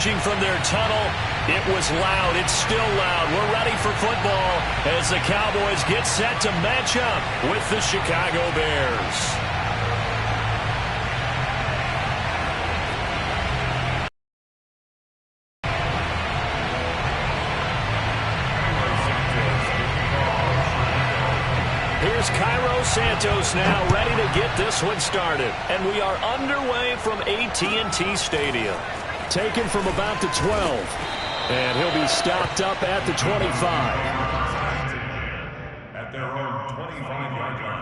emerging from their tunnel. It was loud. It's still loud. We're ready for football as the Cowboys get set to match up with the Chicago Bears. Here's Cairo Santos now ready to get this one started. And we are underway from AT&T Stadium. Taken from about the 12. And he'll be stopped up at the 25. At their own 25-yard line.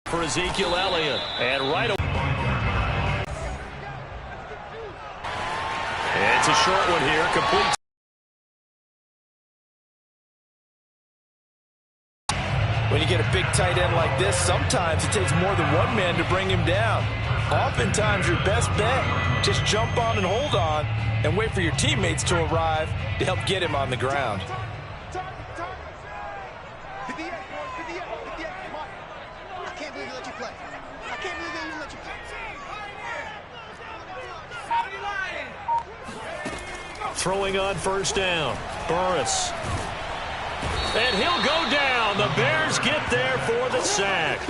For Ezekiel Elliott. And right away. It's a short one here. Complete. When you get a big tight end like this, sometimes it takes more than one man to bring him down. Oftentimes, your best bet, just jump on and hold on and wait for your teammates to arrive to help get him on the ground. Throwing on first down. Burris. And he'll go down. The Bears get there for the sack.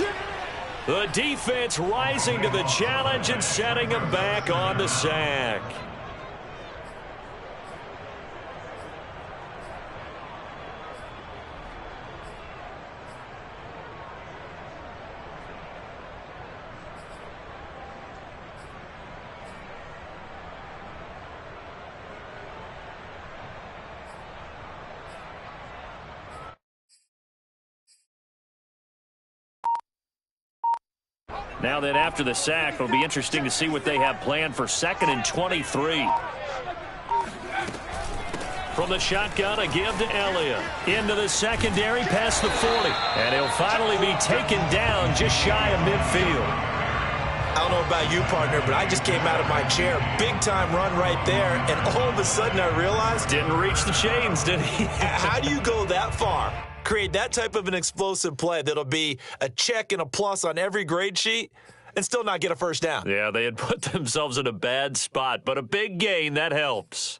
The defense rising to the challenge and setting him back on the sack. Now then, after the sack, it'll be interesting to see what they have planned for 2nd and 23. From the shotgun, a give to Elliott. Into the secondary, past the 40. And he'll finally be taken down just shy of midfield. I don't know about you, partner, but I just came out of my chair. Big-time run right there, and all of a sudden I realized... Didn't reach the chains, did he? How do you go that far? Create that type of an explosive play that'll be a check and a plus on every grade sheet and still not get a first down. Yeah, they had put themselves in a bad spot, but a big gain, that helps.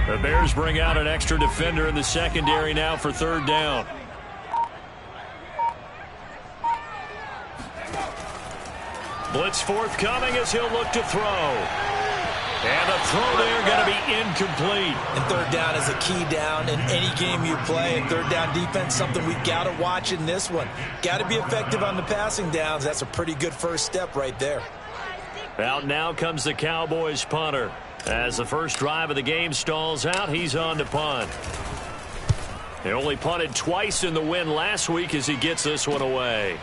The Bears bring out an extra defender in the secondary now for 3rd down. Blitz forthcoming as he'll look to throw. And the throw there going to be incomplete. And 3rd down is a key down in any game you play. And 3rd down defense, something we've got to watch in this one. Got to be effective on the passing downs. That's a pretty good first step right there. Out now comes the Cowboys punter. As the first drive of the game stalls out, he's on to punt. He only punted twice in the win last week as he gets this one away.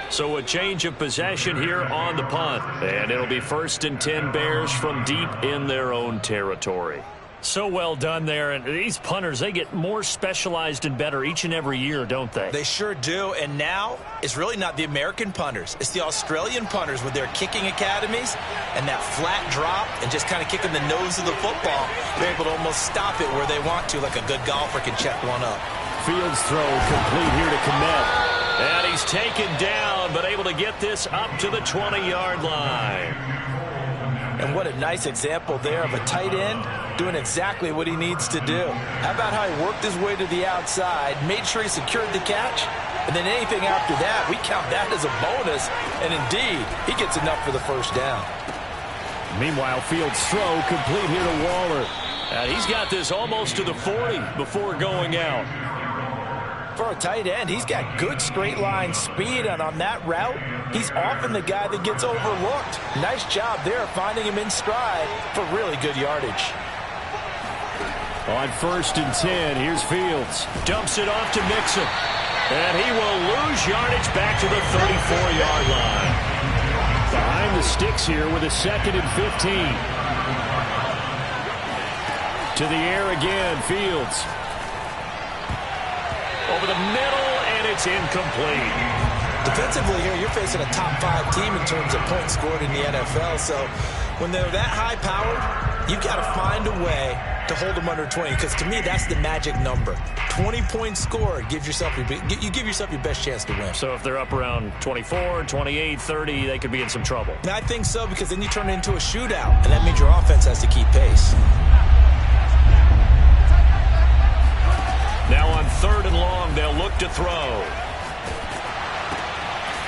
So a change of possession here on the punt. And it'll be 1st and 10 Bears from deep in their own territory. So well done there. And these punters, they get more specialized and better each and every year, don't they? They sure do. And now it's really not the American punters. It's the Australian punters with their kicking academies and that flat drop and just kind of kicking the nose of the football. They're able to almost stop it where they want to, like a good golfer can check one up. Fields throw complete here to Kmet. And he's taken down, but able to get this up to the 20-yard line. And what a nice example there of a tight end doing exactly what he needs to do. How about how he worked his way to the outside, made sure he secured the catch, and then anything after that, we count that as a bonus. And indeed, he gets enough for the first down. Meanwhile, Fields' throw complete here to Waller. And he's got this almost to the 40 before going out. For a tight end, he's got good straight line speed, and on that route, he's often the guy that gets overlooked. Nice job there finding him in stride for really good yardage. On 1st and 10, here's Fields. Dumps it off to Mixon. And he will lose yardage back to the 34-yard line. Behind the sticks here with a 2nd and 15. To the air again, Fields. Over the middle, and it's incomplete. Defensively here, you're facing a top 5 team in terms of points scored in the NFL. So when they're that high-powered, you've got to find a way to hold them under 20. Because to me, that's the magic number. 20 points scored, you give yourself your best chance to win. So if they're up around 24, 28, 30, they could be in some trouble. And I think so, because then you turn it into a shootout, and that means your offense has to keep pace. Now on 3rd and long, they'll look to throw.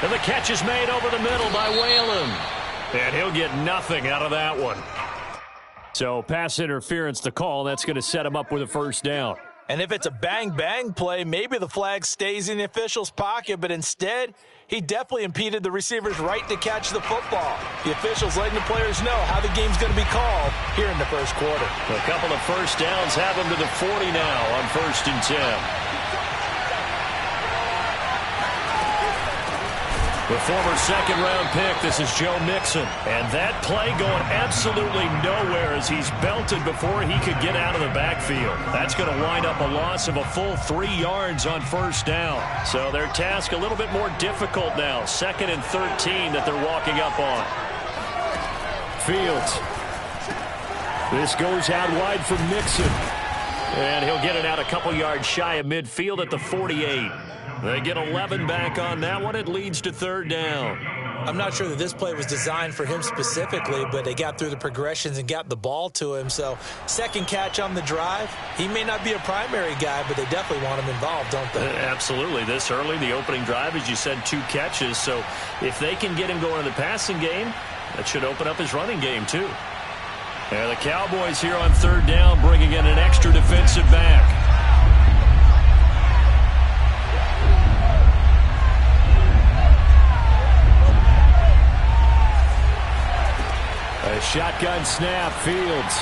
And the catch is made over the middle by Whalen. And he'll get nothing out of that one. So pass interference to call. That's going to set him up with a 1st down. And if it's a bang-bang play, maybe the flag stays in the official's pocket, but instead, he definitely impeded the receiver's right to catch the football. The officials letting the players know how the game's going to be called here in the 1st quarter. A couple of 1st downs have him to the 40 now on 1st and 10. The former 2nd-round pick, this is Joe Mixon. And that play going absolutely nowhere as he's belted before he could get out of the backfield. That's going to wind up a loss of a full 3 yards on 1st down. So their task a little bit more difficult now. 2nd and 13 that they're walking up on. Fields. This goes out wide for Mixon. And he'll get it out a couple yards shy of midfield at the 48. They get 11 back on that one. It leads to 3rd down. I'm not sure that this play was designed for him specifically, but they got through the progressions and got the ball to him. So 2nd catch on the drive. He may not be a primary guy, but they definitely want him involved, don't they? Absolutely. This early, the opening drive, as you said, 2 catches. So if they can get him going in the passing game, that should open up his running game too. And the Cowboys here on 3rd down, bringing in an extra defensive back. A shotgun snap, Fields.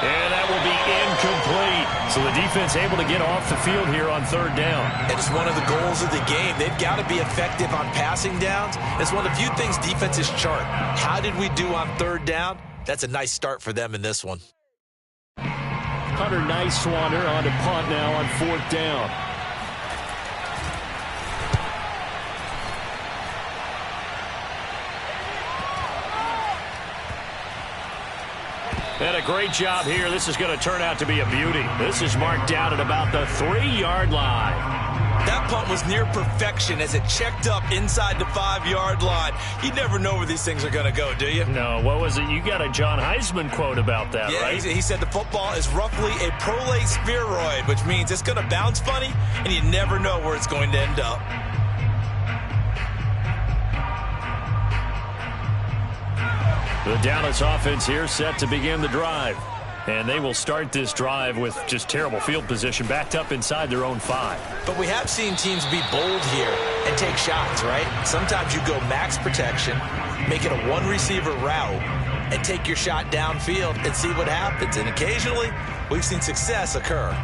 And that will be incomplete. So the defense able to get off the field here on 3rd down. And it's one of the goals of the game. They've got to be effective on passing downs. It's one of the few things defenses chart. How did we do on 3rd down? That's a nice start for them in this one. Hunter Nice-Swanner on to punt now on 4th down. And a great job here. This is going to turn out to be a beauty. This is marked down at about the 3-yard line. That punt was near perfection as it checked up inside the 5-yard line. You never know where these things are going to go, do you? No, what was it? You got a John Heisman quote about that, right? He said the football is roughly a prolate spheroid, which means it's going to bounce funny, and you never know where it's going to end up. The Dallas offense here set to begin the drive. And they will start this drive with just terrible field position, backed up inside their own 5. But we have seen teams be bold here and take shots, right? Sometimes you go max protection, make it a 1-receiver route, and take your shot downfield and see what happens. And occasionally, we've seen success occur.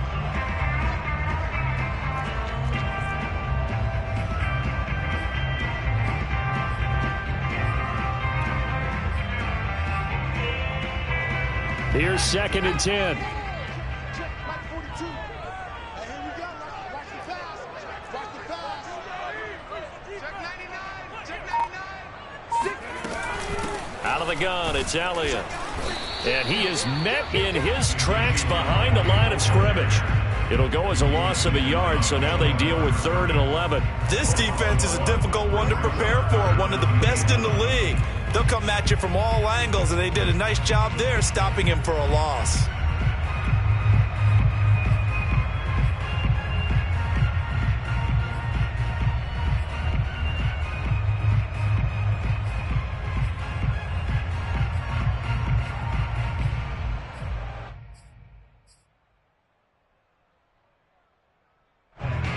Here's 2nd and 10. Out of the gun, it's Elliott. And he is met in his tracks behind the line of scrimmage. It'll go as a loss of a yard, so now they deal with 3rd and 11. This defense is a difficult one to prepare for, one of the best in the league. They'll come at you from all angles, and they did a nice job there stopping him for a loss.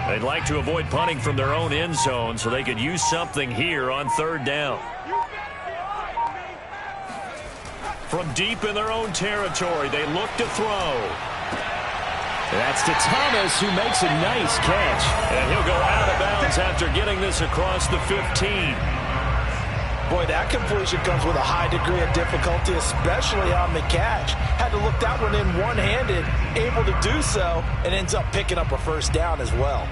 They'd like to avoid punting from their own end zone so they could use something here on 3rd down. From deep in their own territory, they look to throw. That's to Thomas, who makes a nice catch. And he'll go out of bounds after getting this across the 15. Boy, that completion comes with a high degree of difficulty, especially on the catch. Had to look that one in one-handed, able to do so, and ends up picking up a first down as well.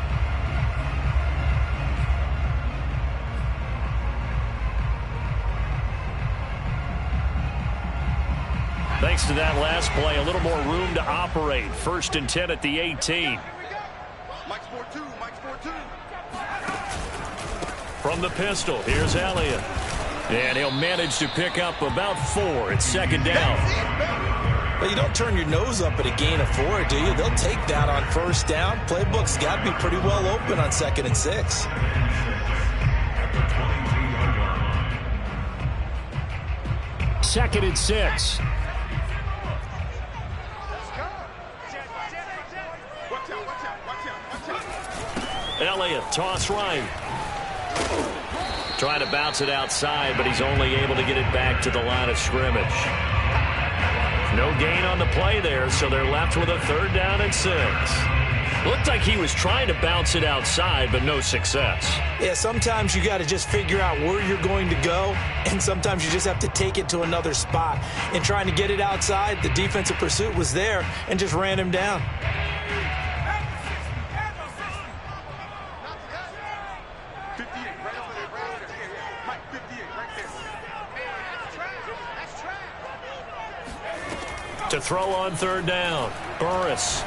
Thanks to that last play, a little more room to operate. 1st and 10 at the 18. From the pistol, here's Elliott. And he'll manage to pick up about 4. It's 2nd down. Well, you don't turn your nose up at a gain of 4, do you? They'll take that on 1st down. Playbook's got to be pretty well open on 2nd and 6. Second and 6. Elliott, toss right. Trying to bounce it outside, but he's only able to get it back to the line of scrimmage. No gain on the play there, so they're left with a 3rd down and 6. Looked like he was trying to bounce it outside, but no success. Yeah, sometimes you got to just figure out where you're going to go, and sometimes you just have to take it to another spot. In trying to get it outside, the defensive pursuit was there and just ran him down. To throw on 3rd down, Burris.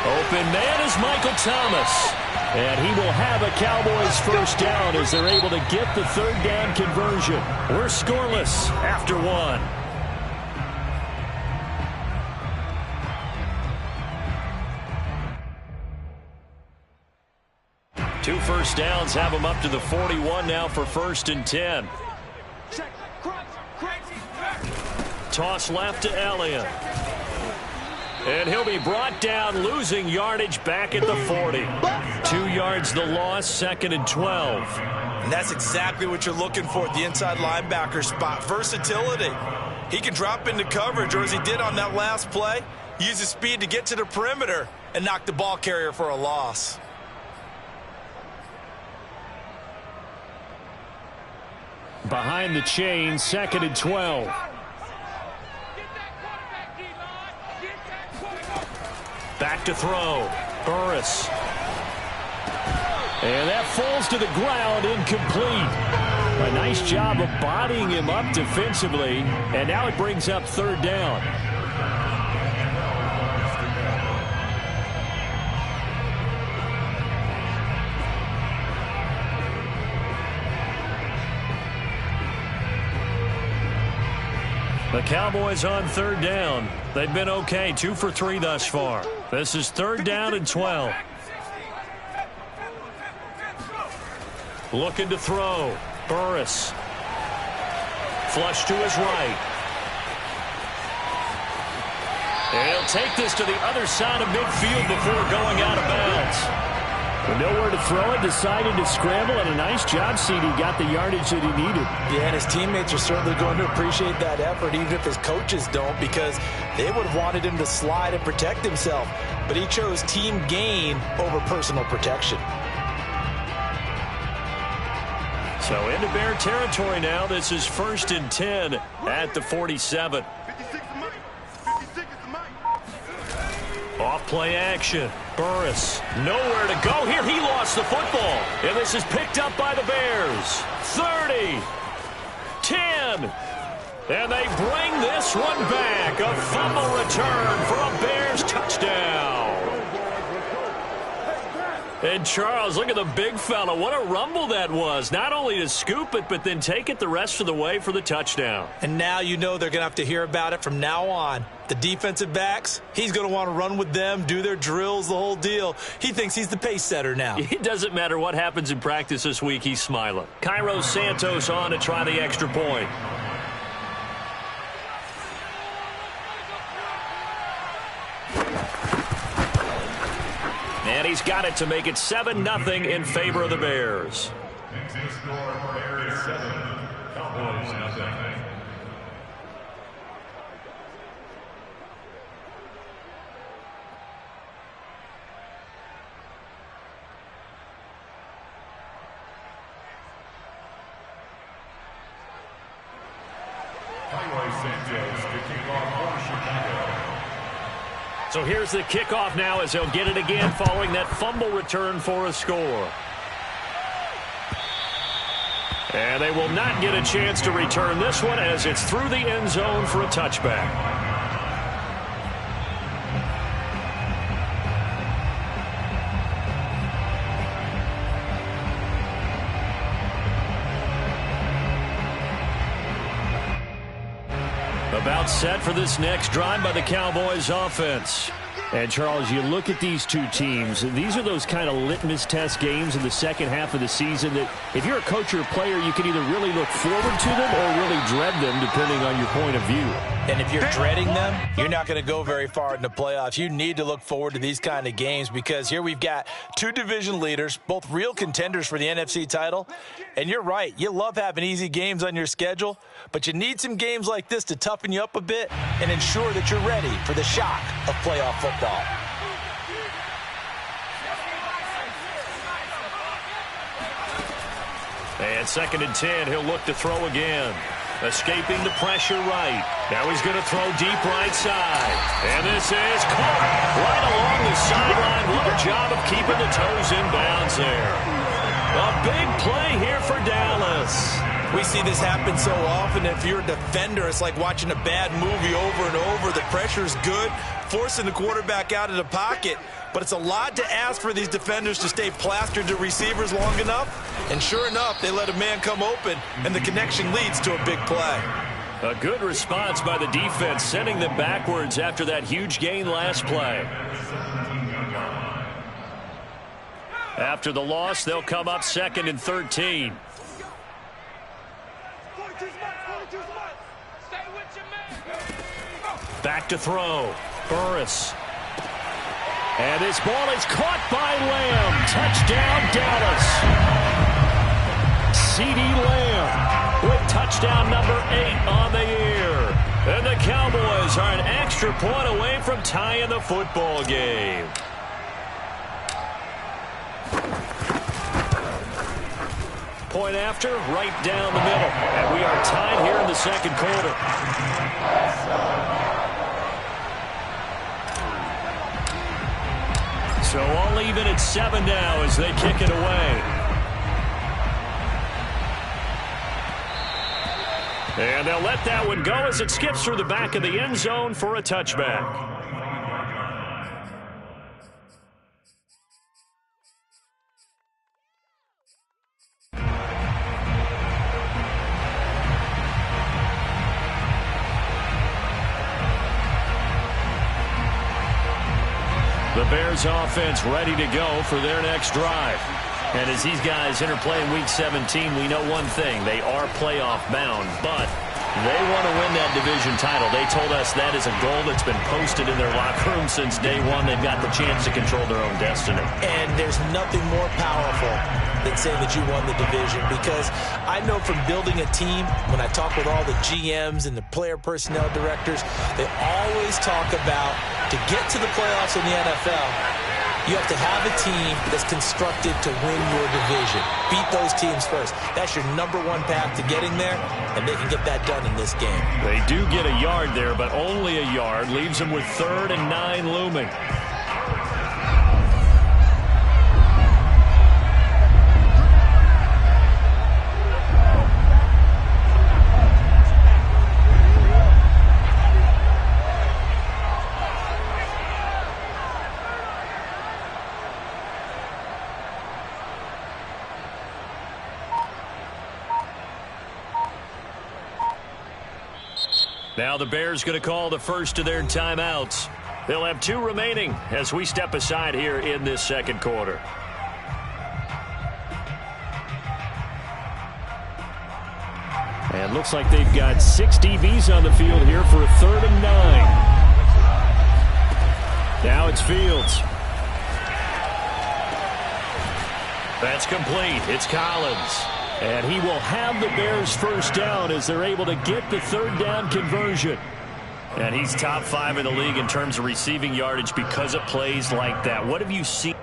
Open man is Michael Thomas. And he will have a Cowboys 1st down as they're able to get the 3rd down conversion. We're scoreless after 1. Two 1st downs have them up to the 41 now for 1st and 10. Toss left to Elliott. And he'll be brought down, losing yardage back at the 40. 2 yards the loss, 2nd and 12. And that's exactly what you're looking for at the inside linebacker spot. Versatility. He can drop into coverage, or as he did on that last play, use his speed to get to the perimeter and knock the ball carrier for a loss. Behind the chain, 2nd and 12. Back to throw. Burris. And that falls to the ground, incomplete. A nice job of bodying him up defensively. And now it brings up 3rd down. The Cowboys on 3rd down. They've been okay, 2 for 3 thus far. This is 3rd down and 12. Looking to throw. Burris. Flush to his right. And he'll take this to the other side of midfield before going out of bounds. With nowhere to throw it, decided to scramble, and a nice job, CD. Got the yardage that he needed. Yeah, and his teammates are certainly going to appreciate that effort, even if his coaches don't, because they would have wanted him to slide and protect himself. But he chose team gain over personal protection. So into Bear territory now. This is 1st and 10 at the 47. Off play action. Burris, nowhere to go here. He lost the football. And this is picked up by the Bears. 30, 10. And they bring this one back. A fumble return for a Bears touchdown. And Charles, look at the big fella. What a rumble that was. Not only to scoop it, but then take it the rest of the way for the touchdown. And now you know they're going to have to hear about it from now on. The defensive backs, he's going to want to run with them, do their drills, the whole deal. He thinks he's the pace setter now. It doesn't matter what happens in practice this week, he's smiling. Cairo Santos on to try the extra point. And he's got it to make it 7-0 in favor of the Bears. Bears 7, Cowboys nothing. Santos to kick off for Chicago. So here's the kickoff now as they'll get it again following that fumble return for a score. And they will not get a chance to return this one as it's through the end zone for a touchback. About set for this next drive by the Cowboys offense. And, Charles, you look at these two teams, these are those kind of litmus test games in the second half of the season that if you're a coach or a player, you can either really look forward to them or really dread them, depending on your point of view. And if you're dreading them, you're not going to go very far in the playoffs. You need to look forward to these kind of games because here we've got two division leaders, both real contenders for the NFC title. And you're right, you love having easy games on your schedule, but you need some games like this to toughen you up a bit and ensure that you're ready for the shock of playoff football. And 2nd and 10, he'll look to throw again. Escaping the pressure right. Now he's going to throw deep right side. And this is caught right along the sideline. What a job of keeping the toes in bounds there. A big play here for Dallas. We see this happen so often. If you're a defender, it's like watching a bad movie over and over. The pressure's good, forcing the quarterback out of the pocket. But it's a lot to ask for these defenders to stay plastered to receivers long enough. And sure enough, they let a man come open, and the connection leads to a big play. A good response by the defense, sending them backwards after that huge gain last play. After the loss, they'll come up 2nd and 13. Back to throw. Burris. And this ball is caught by Lamb. Touchdown, Dallas. CeeDee Lamb with touchdown number 8 on the year. And the Cowboys are an extra point away from tying the football game. Point after, right down the middle. And we are tied here in the second quarter. So all even at 7 now as they kick it away. And they'll let that one go as it skips through the back of the end zone for a touchback. The Bears offense ready to go for their next drive. And as these guys interplay in Week 17, we know one thing. They are playoff bound, but they want to win that division title. They told us that is a goal that's been posted in their locker room since day one. They've got the chance to control their own destiny. And there's nothing more powerful than saying that you won the division, because I know from building a team, when I talk with all the GMs and the player personnel directors, they always talk about to get to the playoffs in the NFL, you have to have a team that's constructed to win your division. Beat those teams first. That's your #1 path to getting there, and they can get that done in this game. They do get a yard there, but only a yard. Leaves them with 3rd and 9 looming. Now the Bears going to call the first of their timeouts. They'll have 2 remaining as we step aside here in this second quarter. And looks like they've got 6 DBs on the field here for a 3rd and 9. Now it's Fields. That's complete. It's Collins. And he will have the Bears first down as they're able to get the 3rd down conversion. And he's top 5 in the league in terms of receiving yardage because of plays like that. What have you seen?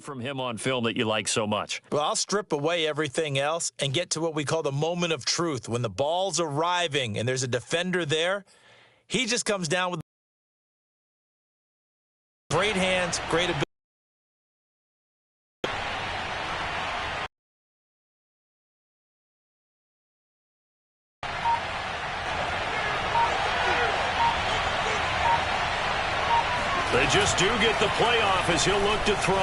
from him on film that you like so much? Well, I'll strip away everything else and get to what we call the moment of truth. When the ball's arriving and there's a defender there, he just comes down with great hands, great ability. They just do get the playoff as he'll look to throw.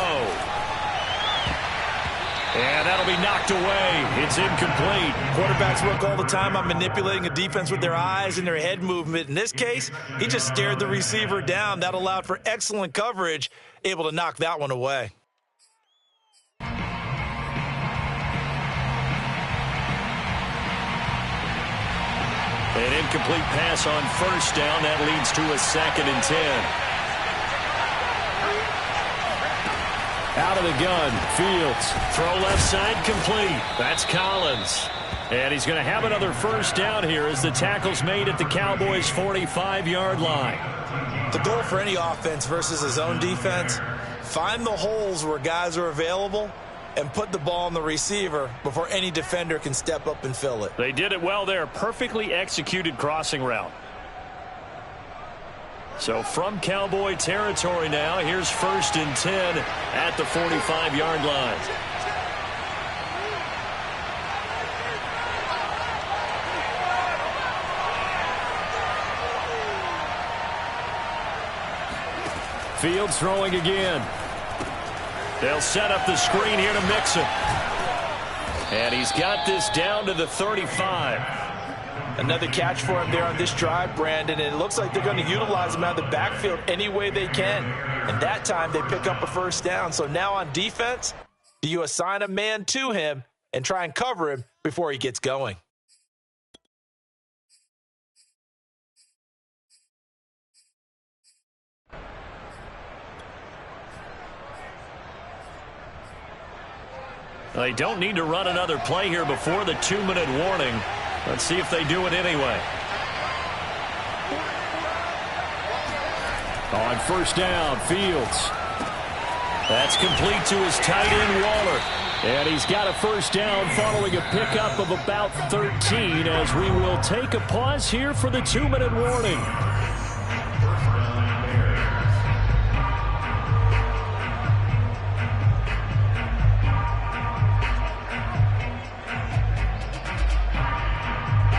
And that'll be knocked away. It's incomplete. Quarterbacks work all the time on manipulating a defense with their eyes and their head movement. In this case, he just stared the receiver down. That allowed for excellent coverage, able to knock that one away. An incomplete pass on first down. That leads to a 2nd and 10. Out of the gun, Fields. Throw left side complete. That's Collins. And he's going to have another first down here as the tackle's made at the Cowboys' 45-yard line. The goal for any offense versus his own defense, find the holes where guys are available and put the ball on the receiver before any defender can step up and fill it. They did it well there. Perfectly executed crossing route. So from Cowboy territory now, here's 1st and 10 at the 45-yard line. Fields throwing again. They'll set up the screen here to Mixon. And he's got this down to the 35. Another catch for him there on this drive, Brandon, and it looks like they're going to utilize him out of the backfield any way they can. And that time they pick up a first down. So now on defense, do you assign a man to him and try and cover him before he gets going? They don't need to run another play here before the 2-minute warning. Let's see if they do it anyway. On first down, Fields. That's complete to his tight end, Waller. And he's got a first down following a pickup of about 13 as we will take a pause here for the 2-minute warning.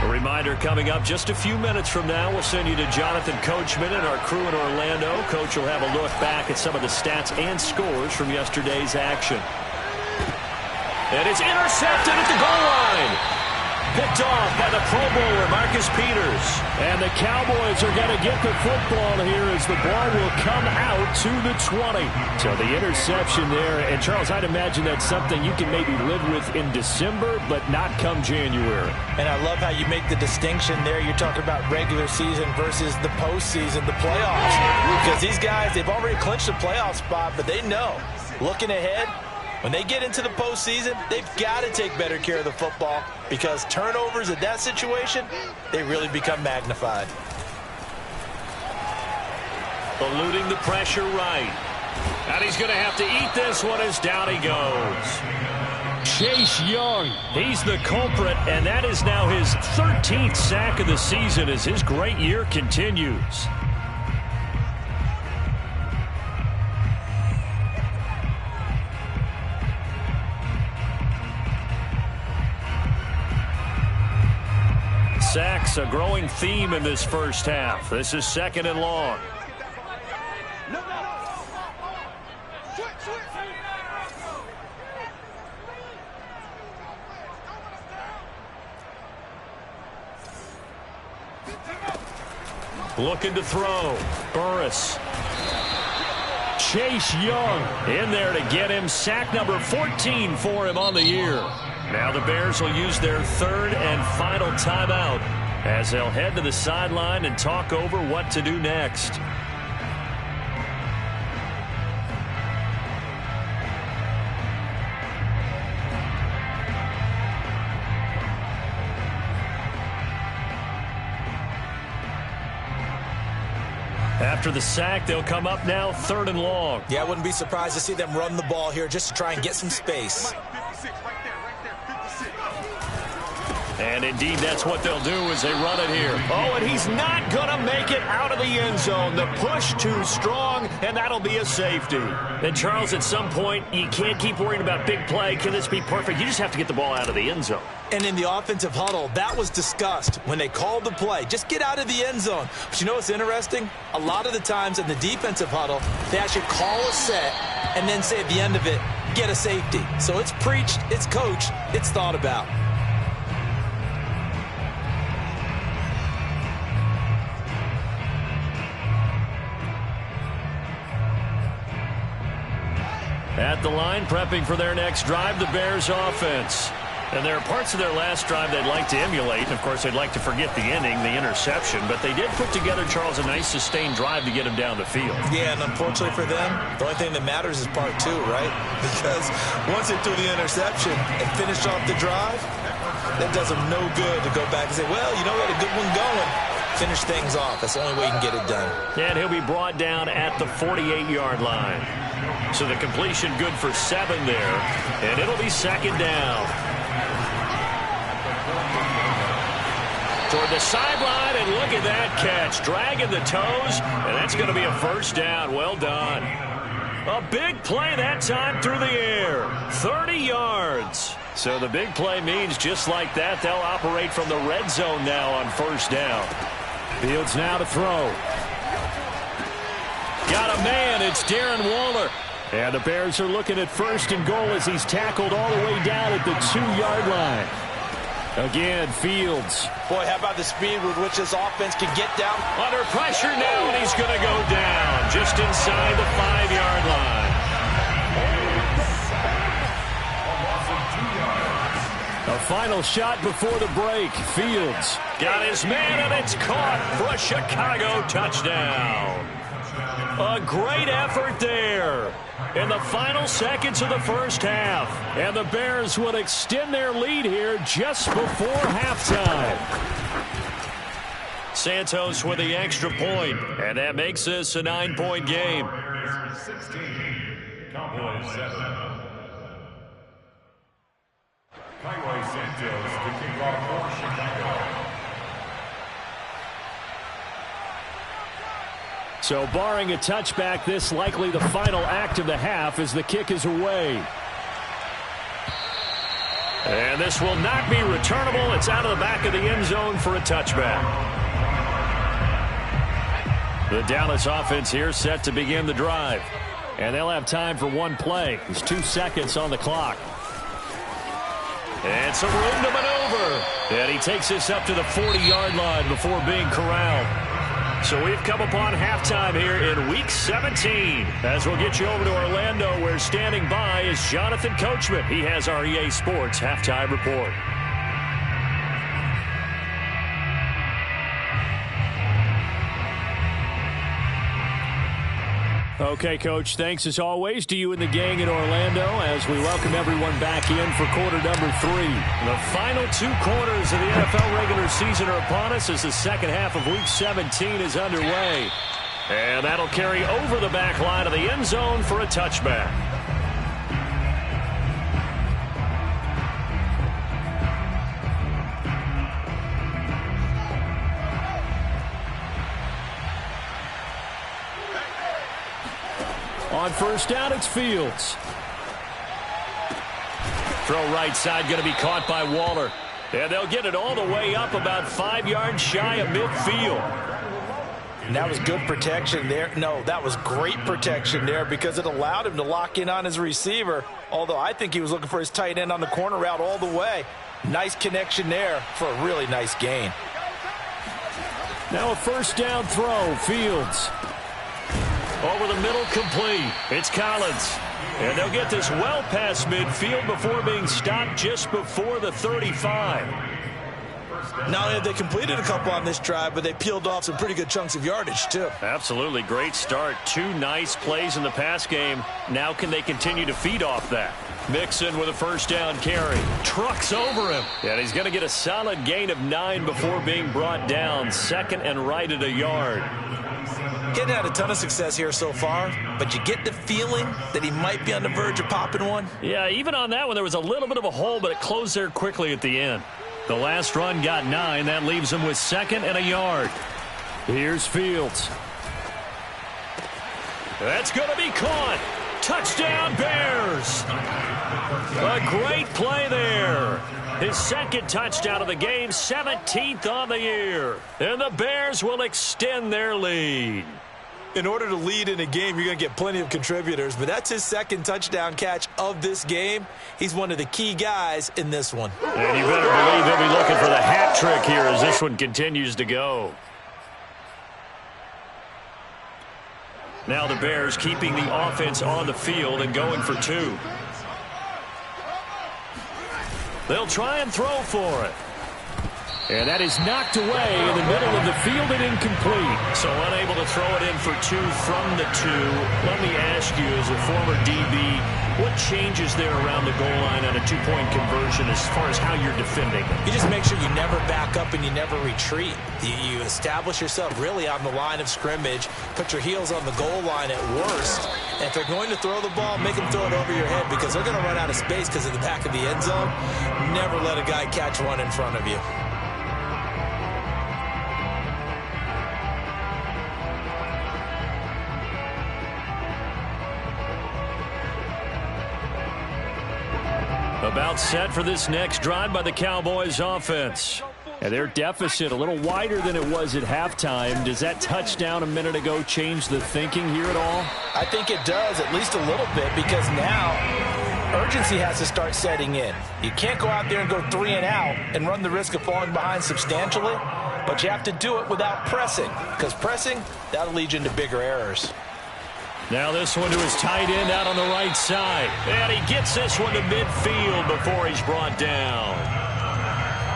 Reminder coming up just a few minutes from now, we'll send you to Jonathan Coachman and our crew in Orlando. Coach will have a look back at some of the stats and scores from yesterday's action. And it's intercepted at the goal line. Picked off by the Pro Bowler, Marcus Peters. And the Cowboys are going to get the football here as the ball will come out to the 20. So the interception there. And, Charles, I'd imagine that's something you can maybe live with in December, but not come January. And I love how you make the distinction there. You're talking about regular season versus the postseason, the playoffs. Because these guys, they've already clinched a playoff spot, but they know, looking ahead, when they get into the postseason, they've got to take better care of the football because turnovers in that situation, they really become magnified. Eluding the pressure right. And he's going to have to eat this one as down he goes. Chase Young, he's the culprit, and that is now his 13th sack of the season as his great year continues. Sacks, a growing theme in this first half. This is 2nd and long. Looking to throw. Burris. Chase Young in there to get him. Sack number 14 for him on the year. Now the Bears will use their 3rd and final timeout as they'll head to the sideline and talk over what to do next. After the sack, they'll come up now 3rd and long. Yeah, I wouldn't be surprised to see them run the ball here just to try and get some space. And indeed, that's what they'll do as they run it here. Oh, and he's not going to make it out of the end zone. The push too strong, and that'll be a safety. And, Charles, at some point, you can't keep worrying about big play. Can this be perfect? You just have to get the ball out of the end zone. And in the offensive huddle, that was discussed when they called the play. Just get out of the end zone. But you know what's interesting? A lot of the times in the defensive huddle, they actually call a set and then say at the end of it, get a safety. So it's preached, it's coached, it's thought about. At the line, prepping for their next drive, the Bears offense. And there are parts of their last drive they'd like to emulate. Of course, they'd like to forget the inning, the interception. But they did put together, Charles, a nice sustained drive to get him down the field. Yeah, and unfortunately for them, the only thing that matters is part 2, right? Because once they threw the interception and finished off the drive, that does them no good to go back and say, well, you know, we had a good one going. Finish things off. That's the only way you can get it done. And he'll be brought down at the 48-yard line. So the completion good for 7 there. And it'll be 2nd down. Toward the sideline, and look at that catch. Dragging the toes, and that's going to be a 1st down. Well done. A big play that time through the air. 30 yards. So the big play means just like that, they'll operate from the red zone now on 1st down. Fields now to throw. Got a man. It's Darren Waller. And the Bears are looking at 1st and goal as he's tackled all the way down at the 2-yard line. Again, Fields. Boy, how about the speed with which this offense can get down? Under pressure now, and he's going to go down just inside the 5-yard line. A final shot before the break. Fields got his man, and it's caught for a Chicago touchdown. A great effort there in the final seconds of the 1st half. And the Bears would extend their lead here just before halftime. Santos with the extra point, and that makes this a 9-point game. 16, Cowboys 7. Highway Santos to kick off for Chicago. So barring a touchback, this likely the final act of the half as the kick is away. And this will not be returnable. It's out of the back of the end zone for a touchback. The Dallas offense here set to begin the drive. And they'll have time for one play. There's 2 seconds on the clock. And some room to maneuver. And he takes this up to the 40-yard line before being corralled. So we've come upon halftime here in Week 17. As we'll get you over to Orlando, where standing by is Jonathan Coachman. He has our EA Sports Halftime Report. Okay, Coach, thanks as always to you and the gang in Orlando as we welcome everyone back in for quarter number 3. The final 2 quarters of the NFL regular season are upon us as the second half of Week 17 is underway. And that'll carry over the back line of the end zone for a touchback. On 1st down, it's Fields. Throw right side going to be caught by Waller. And they'll get it all the way up about 5 yards shy of midfield. And that was good protection there. No, that was great protection there because it allowed him to lock in on his receiver. Although I think he was looking for his tight end on the corner route all the way. Nice connection there for a really nice gain. Now a 1st down throw. Fields. Over the middle, complete. It's Collins. And they'll get this well past midfield before being stopped just before the 35. Not only have they completed a couple on this drive, but they peeled off some pretty good chunks of yardage, too. Absolutely. Great start. 2 nice plays in the pass game. Now can they continue to feed off that? Mixon with a 1st down carry. Trucks over him. And he's going to get a solid gain of 9 before being brought down. 2nd and right at a yard. Getting had a ton of success here so far, but you get the feeling that he might be on the verge of popping one. Yeah, even on that one, there was a little bit of a hole, but it closed there quickly at the end. The last run got 9. That leaves him with 2nd and a yard. Here's Fields. That's going to be caught. Touchdown, Bears. A great play there. His 2nd touchdown of the game, 17th on the year. And the Bears will extend their lead. In order to lead in a game, you're going to get plenty of contributors, but that's his 2nd touchdown catch of this game. He's one of the key guys in this one. And you better believe he'll be looking for the hat trick here as this one continues to go. Now the Bears keeping the offense on the field and going for 2. They'll try and throw for it. And that is knocked away in the middle of the field and incomplete. So unable to throw it in for 2 from the 2. Let me ask you, as a former DB, what changes there around the goal line on a 2-point conversion as far as how you're defending? You just make sure you never back up and you never retreat. You establish yourself really on the line of scrimmage, put your heels on the goal line at worst, and if they're going to throw the ball, make them throw it over your head because they're going to run out of space because of the back of the end zone. Never let a guy catch one in front of you. About set for this next drive by the Cowboys offense. And their deficit a little wider than it was at halftime. Does that touchdown a minute ago change the thinking here at all? I think it does, at least a little bit, because now urgency has to start setting in. You can't go out there and go 3 and out and run the risk of falling behind substantially, but you have to do it without pressing, because pressing, that'll lead you into bigger errors. Now this one to his tight end out on the right side. And he gets this one to midfield before he's brought down.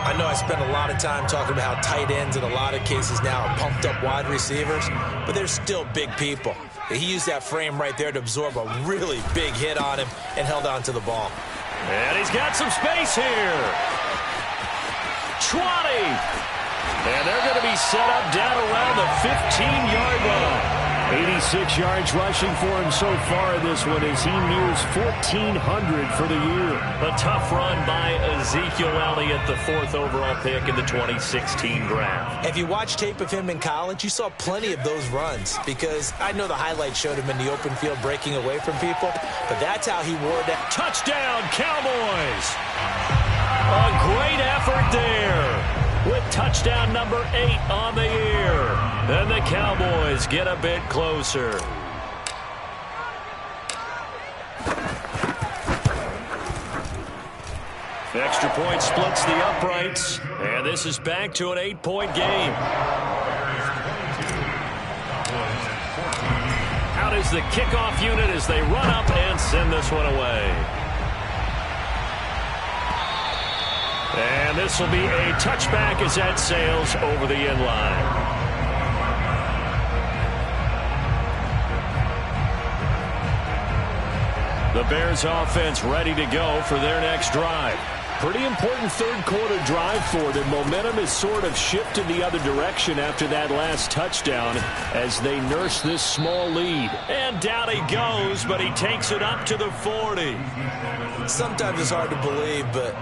I know I spent a lot of time talking about how tight ends in a lot of cases now are pumped up wide receivers, but they're still big people. He used that frame right there to absorb a really big hit on him and held on to the ball. And he's got some space here. 20. And they're going to be set up down around the 15-yard line. 86 yards rushing for him so far in this one as he nears 1,400 for the year. A tough run by Ezekiel Elliott, the 4th overall pick in the 2016 draft. If you watched tape of him in college, you saw plenty of those runs because I know the highlights showed him in the open field breaking away from people, but that's how he wore that. Touchdown, Cowboys! A great effort there with touchdown number 8 on the year. And the Cowboys get a bit closer. Extra point splits the uprights. And this is back to an 8-point game. Out is the kickoff unit as they run up and send this one away. And this will be a touchback as that sails over the end line. The Bears offense ready to go for their next drive. Pretty important third-quarter drive for them. Momentum is sort of shifted the other direction after that last touchdown as they nurse this small lead. And down he goes, but he takes it up to the 40. Sometimes it's hard to believe, but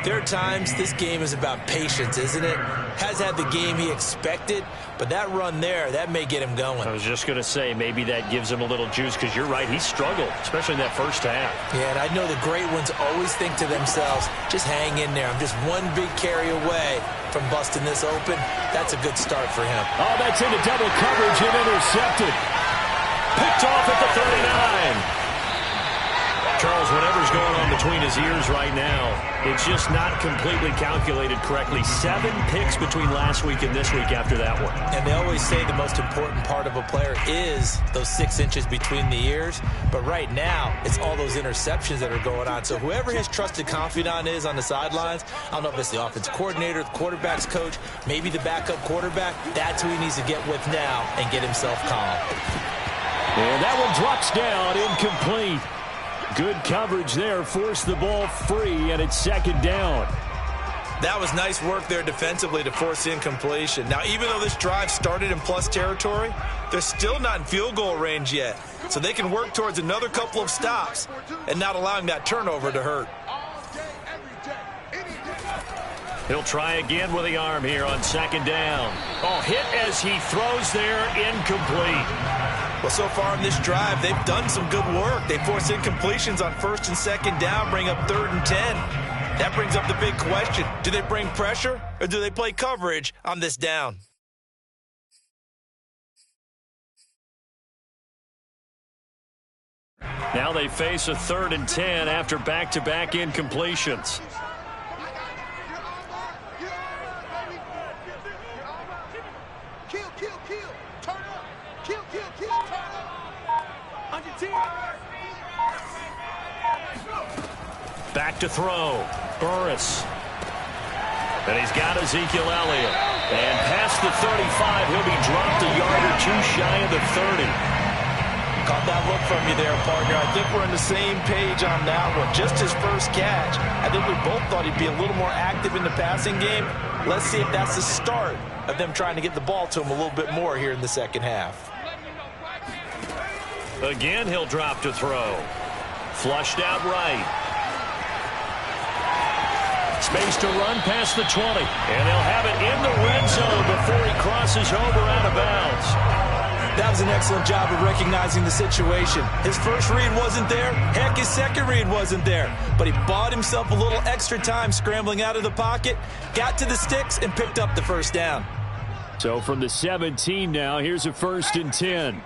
there are times this game is about patience, isn't it? Has had the game he expected, but that run there, that may get him going. I was just going to say, maybe that gives him a little juice, because you're right, he struggled, especially in that first half. Yeah, and I know the great ones always think to themselves, just hang in there. I'm just one big carry away from busting this open. That's a good start for him. Oh, that's into double coverage and intercepted. Picked off at the 39. Charles, whatever's going on between his ears right now, it's just not completely calculated correctly. 7 picks between last week and this week after that one. And they always say the most important part of a player is those 6 inches between the ears. But right now, it's all those interceptions that are going on. So whoever his trusted confidant is on the sidelines, I don't know if it's the offense coordinator, the quarterback's coach, maybe the backup quarterback, that's who he needs to get with now and get himself calm. And that one drops down, incomplete. Good coverage there, forced the ball free, and it's second down. That was nice work there defensively to force incompletion. Now, even though this drive started in plus territory, they're still not in field goal range yet. So they can work towards another couple of stops and not allowing that turnover to hurt. He'll try again with the arm here on second down. Oh, hit as he throws there, incomplete. Well, so far in this drive, they've done some good work. They force incompletions on first and second down, bring up 3rd and 10. That brings up the big question. Do they bring pressure or do they play coverage on this down? Now they face a 3rd and 10 after back-to-back incompletions. Back to throw. Burris. And he's got Ezekiel Elliott. And past the 35, he'll be dropped a yard or two shy of the 30. Caught that look from you there, partner. I think we're on the same page on that one. Just his first catch. I think we both thought he'd be a little more active in the passing game. Let's see if that's the start of them trying to get the ball to him a little bit more here in the second half. Again, he'll drop to throw. Flushed out right. Space to run past the 20. And they'll have it in the red zone before he crosses over out of bounds. That was an excellent job of recognizing the situation. His first read wasn't there. Heck, his second read wasn't there. But he bought himself a little extra time scrambling out of the pocket, got to the sticks, and picked up the first down. So from the 17 now, here's a 1st and 10.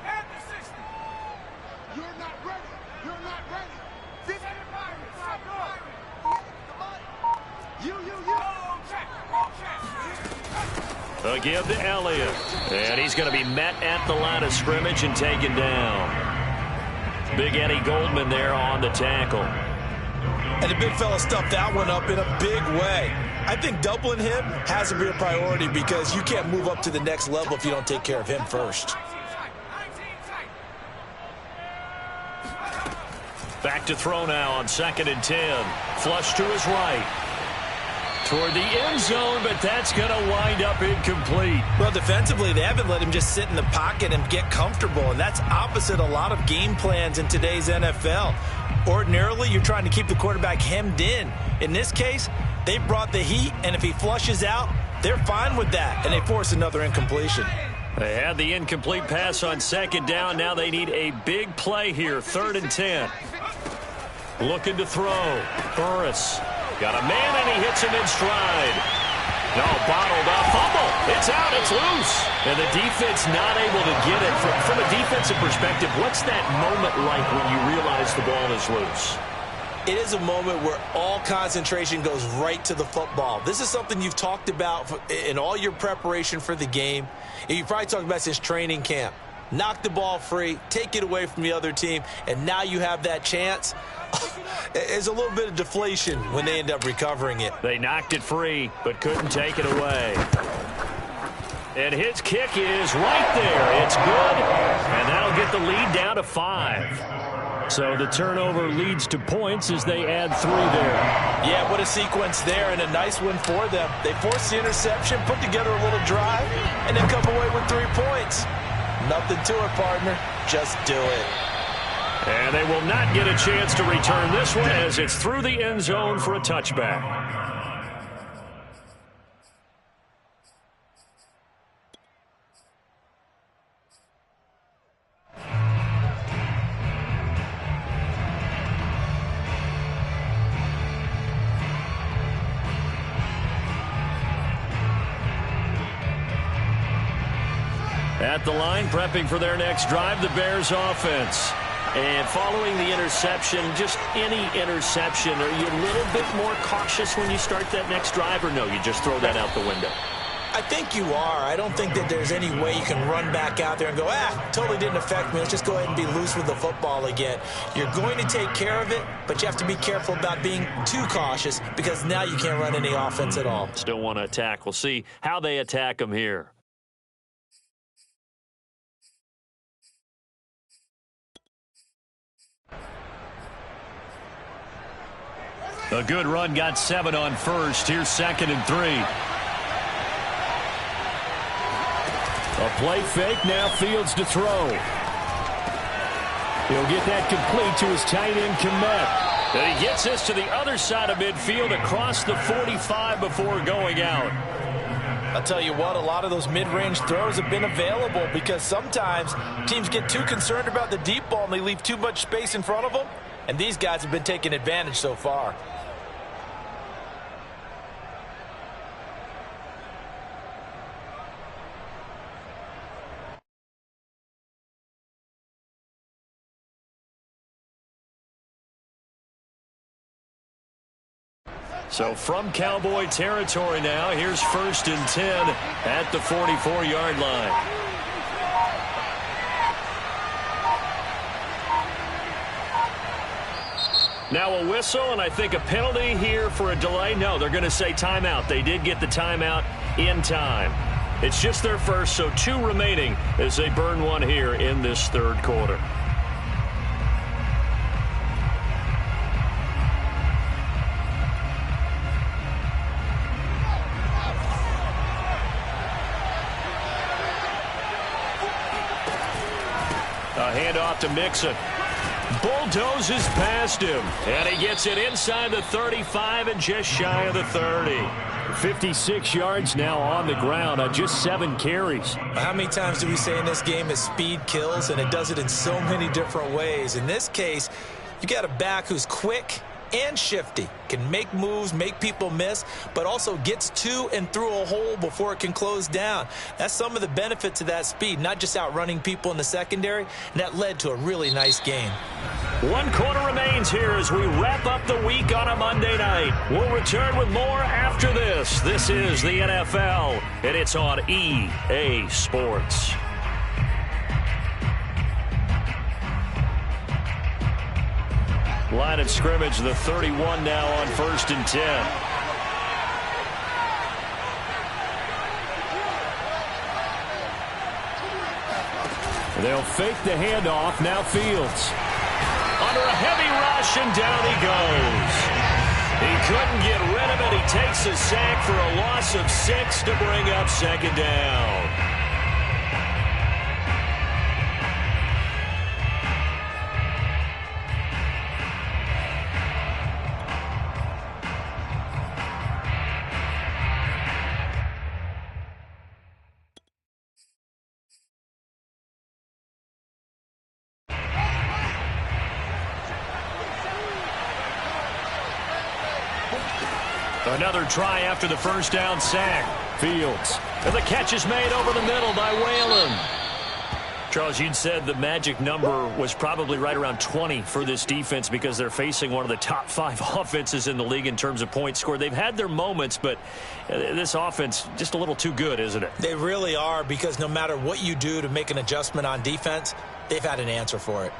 Again to Elliott. And he's going to be met at the line of scrimmage and taken down. Big Eddie Goldman there on the tackle. And the big fella stuffed that one up in a big way. I think doubling him has to be a priority because you can't move up to the next level if you don't take care of him first. Back to throw now on 2nd and 10. Flush to his right. Toward the end zone, but that's going to wind up incomplete. Well, defensively, they haven't let him just sit in the pocket and get comfortable, and that's opposite a lot of game plans in today's NFL. Ordinarily, you're trying to keep the quarterback hemmed in. In this case, they brought the heat, and if he flushes out, they're fine with that, and they force another incompletion. They had the incomplete pass on 2nd down. Now they need a big play here, 3rd and 10. Looking to throw. Burris. Got a man, and he hits him in stride. No, bottled up. Fumble. It's out. It's loose. And the defense not able to get it. From a defensive perspective, what's that moment like when you realize the ball is loose? It is a moment where all concentration goes right to the football. This is something you've talked about in all your preparation for the game. You probably talked about since training camp. Knock the ball free, take it away from the other team, and now you have that chance. There's a little bit of deflation when they end up recovering it. They knocked it free, but couldn't take it away. And his kick is right there. It's good, and that'll get the lead down to 5. So the turnover leads to points as they add 3 there. Yeah, what a sequence there, and a nice win for them. They forced the interception, put together a little drive, and then come away with 3 points. Nothing to it, partner. Just do it. And they will not get a chance to return this one as it's through the end zone for a touchback. At the line, prepping for their next drive, the Bears offense. And following the interception, just any interception, are you a little bit more cautious when you start that next drive, or no, you just throw that out the window? I think you are. I don't think that there's any way you can run back out there and go, totally didn't affect me. Let's just go ahead and be loose with the football again. You're going to take care of it, but you have to be careful about being too cautious because now you can't run any offense at all. Still want to attack. We'll see how they attack them here. A good run got 7 on first. Here's 2nd and 3. A play fake. Now Fields to throw. He'll get that complete to his tight end, Kmet. And he gets this to the other side of midfield across the 45 before going out. I'll tell you what, a lot of those mid-range throws have been available because sometimes teams get too concerned about the deep ball and they leave too much space in front of them. And these guys have been taking advantage so far. So from Cowboy territory now, here's 1st and 10 at the 44-yard line. Now a whistle, and I think a penalty here for a delay. No, they're going to say timeout. They did get the timeout in time. It's just their first, so 2 remaining as they burn 1 here in this 3rd quarter. A handoff to Mixon. Bulldozes past him. And he gets it inside the 35 and just shy of the 30. 56 yards now on the ground on just 7 carries. How many times do we say in this game is speed kills, and it does it in so many different ways. In this case, you got a back who's quick and shifty, can make moves, make people miss, but also gets to and through a hole before it can close down. That's some of the benefits of that speed, not just outrunning people in the secondary, and that led to a really nice game. 1 quarter remains here as we wrap up the week on a Monday night. We'll return with more after this. This is the NFL, and it's on EA Sports. Line of scrimmage, the 31 now on 1st and 10. They'll fake the handoff. Now Fields. Under a heavy rush, and down he goes. He couldn't get rid of it. He takes a sack for a loss of 6 to bring up 2nd down. Another try after the 1st down sack. Fields. And the catch is made over the middle by Whalen. Charles, you'd said the magic number was probably right around 20 for this defense because they're facing one of the top 5 offenses in the league in terms of points scored. They've had their moments, but this offense just a little too good, isn't it? They really are, because no matter what you do to make an adjustment on defense, they've had an answer for it.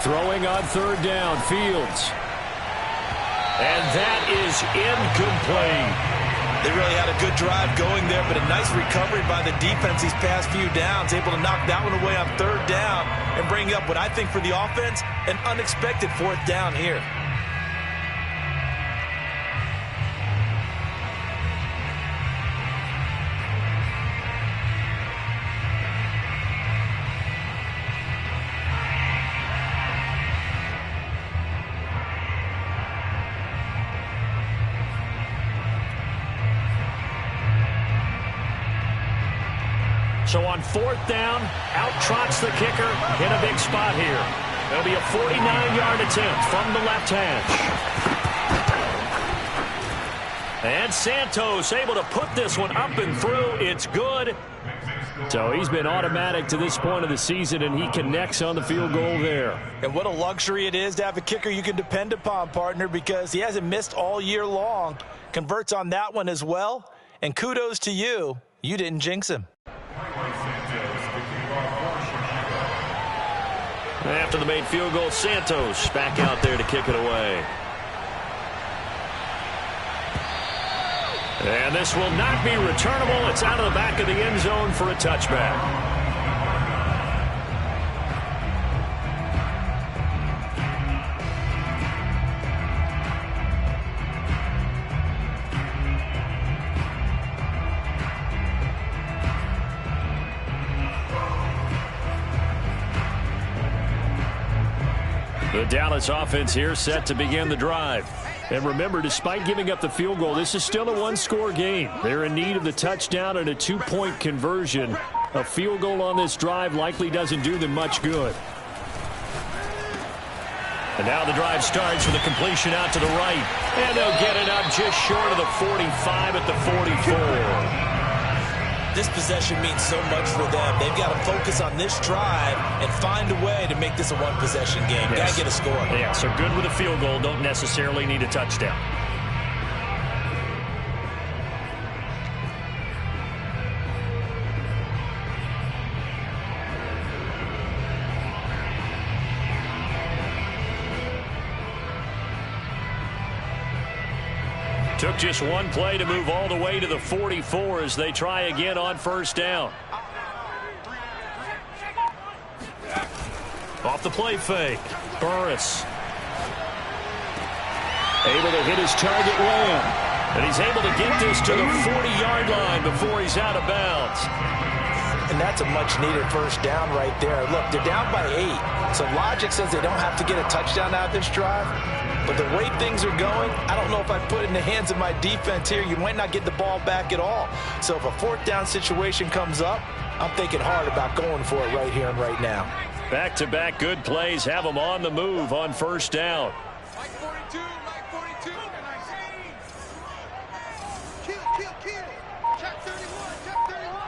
Throwing on 3rd down, Fields. And that is incomplete. They really had a good drive going there, but a nice recovery by the defense these past few downs, able to knock that one away on 3rd down and bring up what I think for the offense, an unexpected 4th down here. So on 4th down, out trots the kicker in a big spot here. It'll be a 49-yard attempt from the left hash. And Santos able to put this one up and through. It's good. So he's been automatic to this point of the season, and he connects on the field goal there. And what a luxury it is to have a kicker you can depend upon, partner, because he hasn't missed all year long. Converts on that one as well. And kudos to you. You didn't jinx him. After the made field goal, Santos back out there to kick it away. And this will not be returnable. It's out of the back of the end zone for a touchback. The Dallas offense here set to begin the drive. And remember, despite giving up the field goal, this is still a one-score game. They're in need of the touchdown and a two-point conversion. A field goal on this drive likely doesn't do them much good. And now the drive starts with a completion out to the right. And they'll get it up just short of the 45 at the 44. This possession means so much for them. They've got to focus on this drive and find a way to make this a one-possession game. Yes. Got to get a score. Yeah, so good with a field goal. Don't necessarily need a touchdown. Took just one play to move all the way to the 44 as they try again on first down. Off the play fake. Burris. Able to hit his target Lamb. And he's able to get this to the 40-yard line before he's out of bounds. And that's a much-needed first down right there. Look, they're down by 8. So logic says they don't have to get a touchdown out of this drive. But the way things are going, I don't know if I put it in the hands of my defense here. You might not get the ball back at all. So if a fourth down situation comes up, I'm thinking hard about going for it right here and right now. Back-to-back good plays have them on the move on first down. Like 42, like 42. Kill. Check 31, check 31.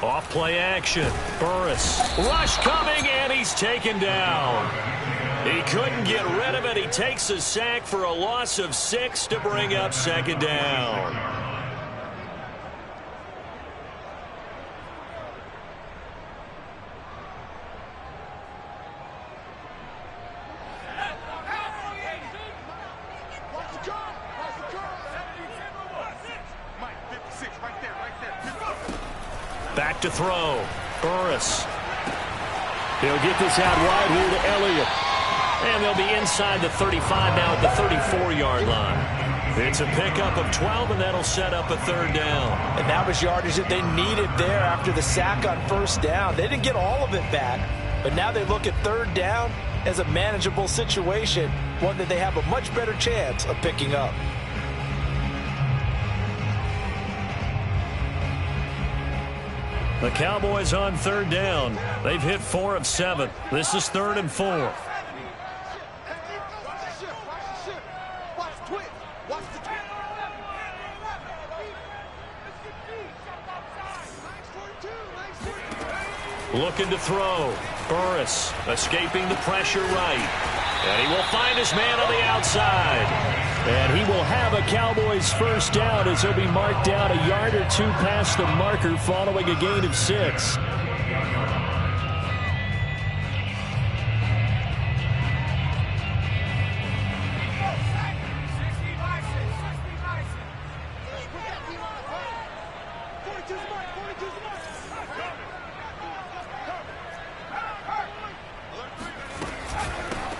79. Off play action. Burris. Rush coming, and he's taken down. He couldn't get rid of it. He takes a sack for a loss of 6 to bring up second down. Back to throw. Burris. He'll get this out wide here to Elliott. And they'll be inside the 35 now at the 34-yard line. It's a pickup of 12, and that'll set up a third down. And that was yardage that they needed there after the sack on first down. They didn't get all of it back, but now they look at third down as a manageable situation, one that they have a much better chance of picking up. The Cowboys on third down. They've hit 4 of 7. This is 3rd and 4. Looking to throw. Burris escaping the pressure right. And he will find his man on the outside. And he will have a Cowboys first down as he'll be marked down a yard or 2 past the marker following a gain of 6.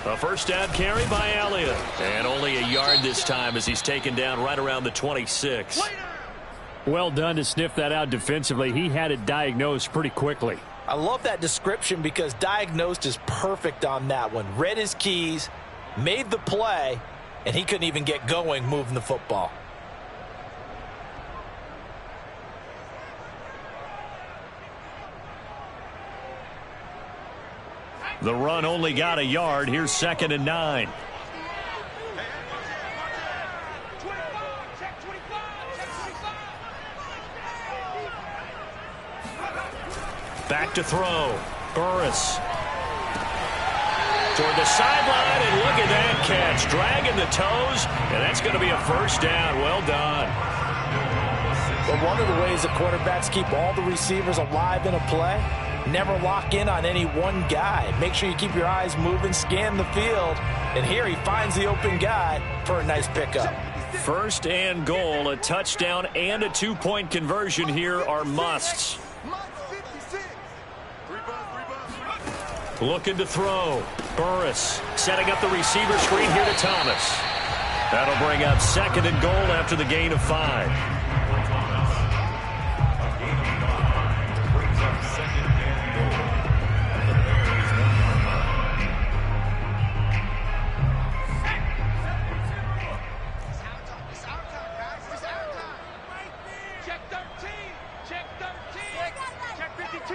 A first down carry by Elliott. And only a yard this time as he's taken down right around the 26. Well done to sniff that out defensively. He had it diagnosed pretty quickly. I love that description because diagnosed is perfect on that one. Read his keys, made the play, and he couldn't even get going moving the football. The run only got a yard. Here's 2nd and 9. Back to throw. Burris. Toward the sideline, and look at that catch. Dragging the toes, and that's going to be a first down. Well done. But one of the ways that quarterbacks keep all the receivers alive in a play, never lock in on any one guy. Make sure you keep your eyes moving, scan the field, and here he finds the open guy for a nice pickup. First and goal, a touchdown and a two-point conversion here are musts. Looking to throw. Burris setting up the receiver screen here to Thomas. That'll bring up second and goal after the gain of 5. Check 13. Check 13. Check 52.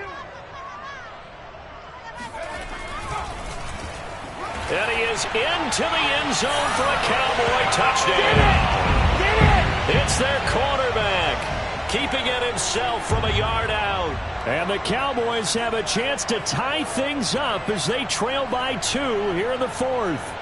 And he is into the end zone for a Cowboy touchdown. It's their quarterback, keeping it himself from a yard out. And the Cowboys have a chance to tie things up as they trail by 2 here in the 4th.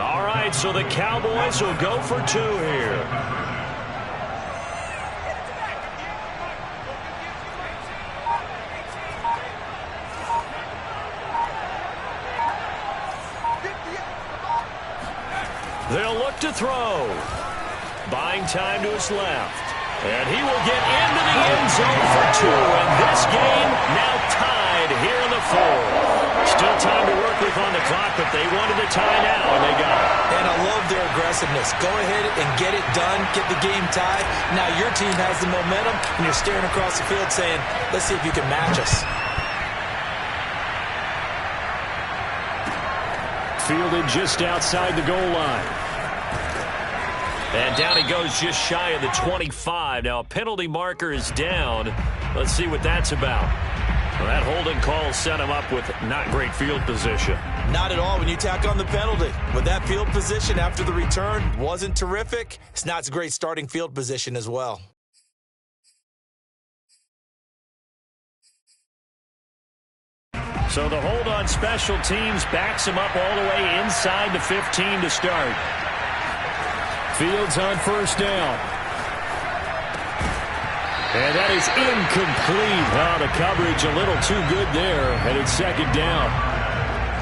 All right, so the Cowboys will go for 2 here. They'll look to throw. Buying time to his left. And he will get into the end zone for 2. And this game now tied here in the 4th. Still time to work with on the clock, but they wanted the tie now, and they got it. And I love their aggressiveness. Go ahead and get it done, get the game tied. Now your team has the momentum, and you're staring across the field saying, let's see if you can match us. Fielded just outside the goal line. And down he goes just shy of the 25. Now a penalty marker is down. Let's see what that's about. Well, that holding call set him up with not great field position. Not at all when you tack on the penalty. But that field position after the return wasn't terrific. It's not a great starting field position as well. So the hold on special teams backs him up all the way inside the 15 to start. Fields on first down. And that is incomplete. Oh, the coverage a little too good there, and it's second down.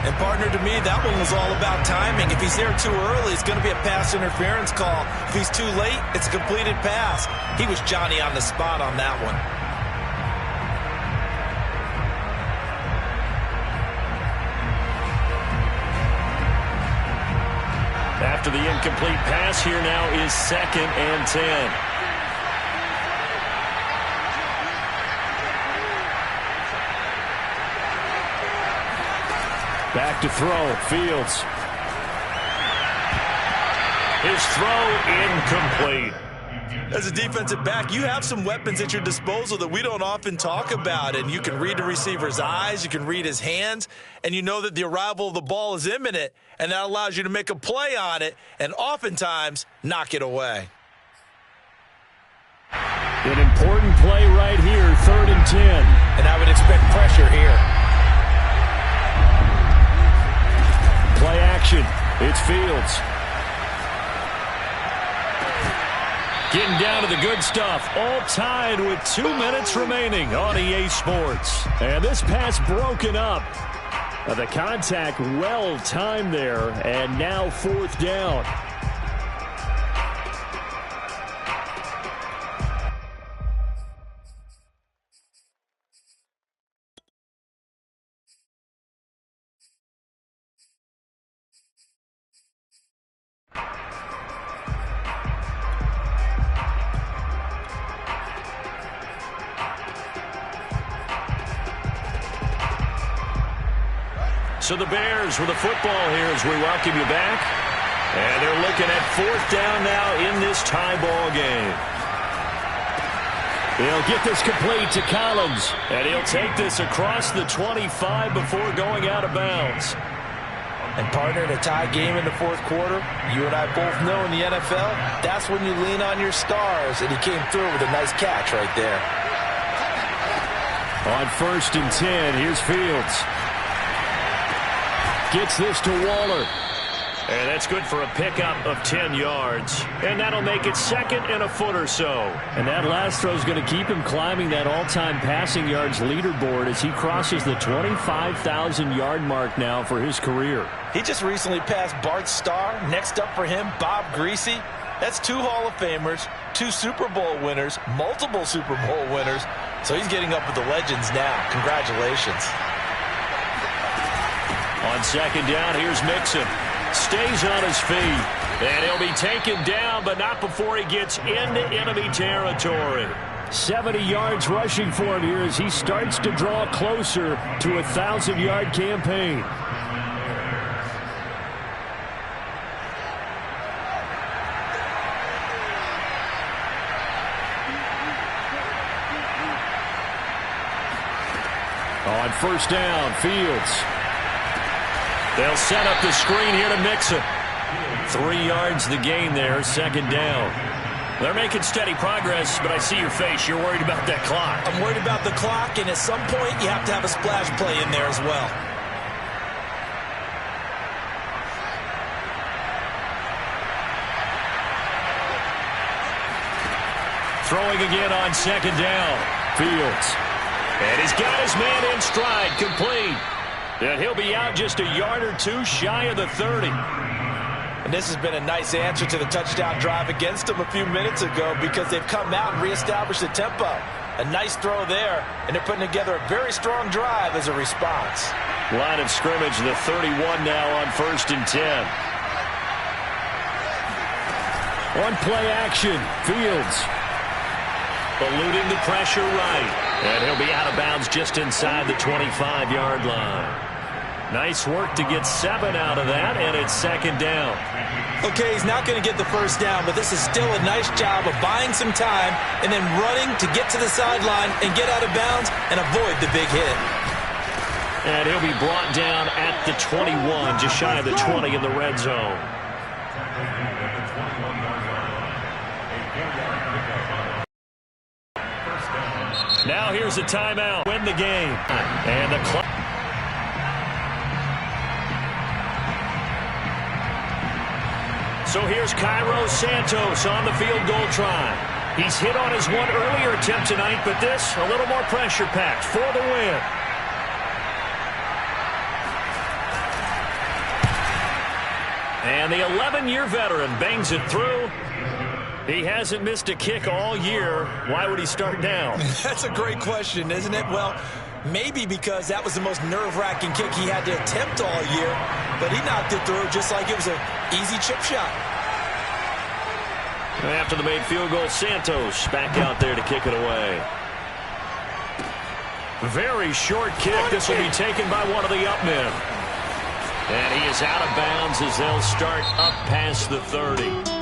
And, partner, to me, that one was all about timing. If he's there too early, it's going to be a pass interference call. If he's too late, it's a completed pass. He was Johnny on the spot on that one. After the incomplete pass, here now is second and 10. Back to throw, Fields. His throw incomplete. As a defensive back, you have some weapons at your disposal that we don't often talk about, and you can read the receiver's eyes, you can read his hands, and you know that the arrival of the ball is imminent, and that allows you to make a play on it and oftentimes knock it away. An important play right here, 3rd and 10. And I would expect pressure here. Play action. It's Fields. Getting down to the good stuff. All tied with 2 minutes remaining on EA Sports. And this pass broken up. The contact well timed there. And now 4th down. So the Bears with the football here as we welcome you back. And they're looking at 4th down now in this tie ball game. He'll get this complete to Collins. And he'll take this across the 25 before going out of bounds. And partner, in a tie game in the fourth quarter, you and I both know in the NFL, that's when you lean on your stars, and he came through with a nice catch right there. On 1st and 10, here's Fields. Gets this to Waller. And that's good for a pickup of 10 yards. And that'll make it 2nd and a foot or so. And that last throw is going to keep him climbing that all-time passing yards leaderboard as he crosses the 25,000-yard mark now for his career. He just recently passed Bart Starr. Next up for him, Bob Greasy. That's 2 Hall of Famers, 2 Super Bowl winners, multiple Super Bowl winners. So he's getting up with the legends now. Congratulations. On 2nd down, here's Mixon. Stays on his feet. And he'll be taken down, but not before he gets into enemy territory. 70 yards rushing for him here as he starts to draw closer to a 1,000-yard campaign. On 1st down, Fields. They'll set up the screen here to Mixon. 3 yards the gain there, 2nd down. They're making steady progress, but I see your face. You're worried about that clock. I'm worried about the clock, and at some point you have to have a splash play in there as well. Throwing again on 2nd down. Fields. And he's got his man in stride, complete. And he'll be out just a yard or 2 shy of the 30. And this has been a nice answer to the touchdown drive against them a few minutes ago because they've come out and reestablished the tempo. A nice throw there, and they're putting together a very strong drive as a response. Line of scrimmage, the 31 now on 1st and 10. On play action, Fields. Eluding the pressure right. And he'll be out of bounds just inside the 25-yard line. Nice work to get 7 out of that, and it's 2nd down. Okay, he's not going to get the 1st down, but this is still a nice job of buying some time and then running to get to the sideline and get out of bounds and avoid the big hit. And he'll be brought down at the 21, just shy of the 20 in the red zone. Now here's a timeout. Win the game. And the clock. So here's Cairo Santos on the field goal try. He's hit on his one earlier attempt tonight, but this a little more pressure-packed for the win. And the 11-year veteran bangs it through. He hasn't missed a kick all year. Why would he start down? That's a great question, isn't it? Well, maybe because that was the most nerve-wracking kick he had to attempt all year, but he knocked it through just like it was an easy chip shot. After the made field goal, Santos back out there to kick it away. Very short kick. This will be taken by one of the up men. And he is out of bounds as they'll start up past the 30.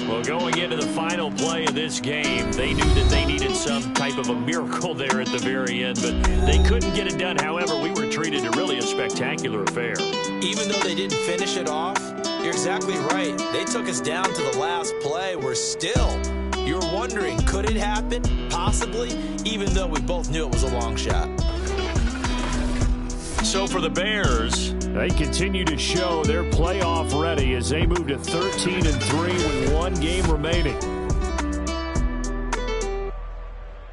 Well, going into the final play of this game, they knew that they needed some type of a miracle there at the very end, but they couldn't get it done. However, we were treated to really a spectacular affair. Even though they didn't finish it off, you're exactly right. They took us down to the last play. We're still, you're wondering, could it happen? Possibly, even though we both knew it was a long shot. So for the Bears, they continue to show they're playoff ready as they move to 13-3 with 1 game remaining.